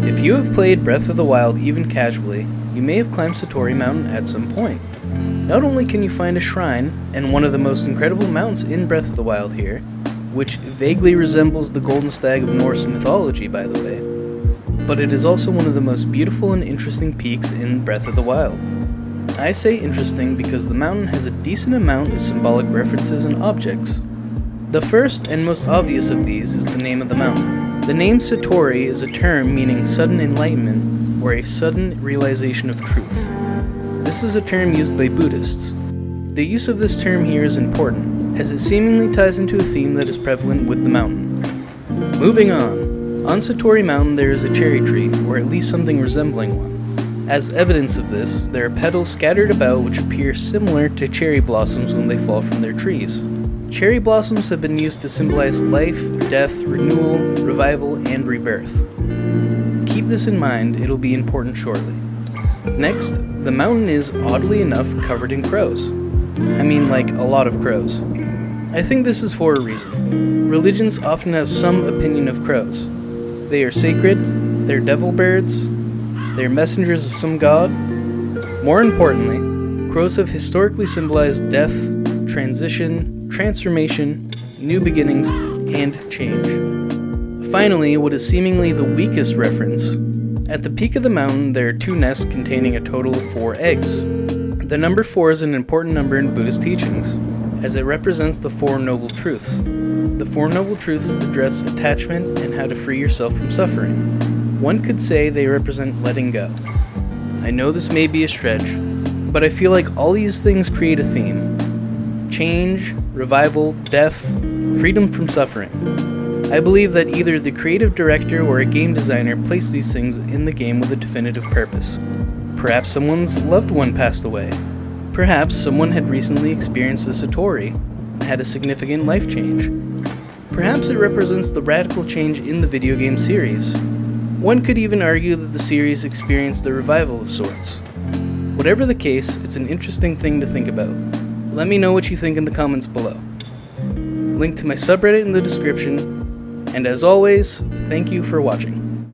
If you have played Breath of the Wild even casually, you may have climbed Satori Mountain at some point. Not only can you find a shrine, and one of the most incredible mountains in Breath of the Wild here, which vaguely resembles the golden stag of Norse mythology, by the way, but it is also one of the most beautiful and interesting peaks in Breath of the Wild. I say interesting because the mountain has a decent amount of symbolic references and objects. The first and most obvious of these is the name of the mountain. The name Satori is a term meaning sudden enlightenment or a sudden realization of truth. This is a term used by Buddhists. The use of this term here is important, as it seemingly ties into a theme that is prevalent with the mountain. Moving on. On Satori Mountain there is a cherry tree, or at least something resembling one. As evidence of this, there are petals scattered about which appear similar to cherry blossoms when they fall from their trees. Cherry blossoms have been used to symbolize life, death, renewal, revival, and rebirth. Keep this in mind, it'll be important shortly. Next, the mountain is, oddly enough, covered in crows. I mean, like, a lot of crows. I think this is for a reason. Religions often have some opinion of crows. They are sacred, they're devil birds, they're messengers of some god. More importantly, crows have historically symbolized death, transition, transformation, new beginnings, and change. Finally, what is seemingly the weakest reference. At the peak of the mountain, there are 2 nests containing a total of 4 eggs. The number 4 is an important number in Buddhist teachings, as it represents the 4 noble truths. The 4 noble truths address attachment and how to free yourself from suffering. One could say they represent letting go. I know this may be a stretch, but I feel like all these things create a theme. Change, revival, death, freedom from suffering. I believe that either the creative director or a game designer placed these things in the game with a definitive purpose. Perhaps someone's loved one passed away. Perhaps someone had recently experienced a Satori and had a significant life change. Perhaps it represents the radical change in the video game series. One could even argue that the series experienced a revival of sorts. Whatever the case, it's an interesting thing to think about. Let me know what you think in the comments below. Link to my subreddit in the description, and as always, thank you for watching.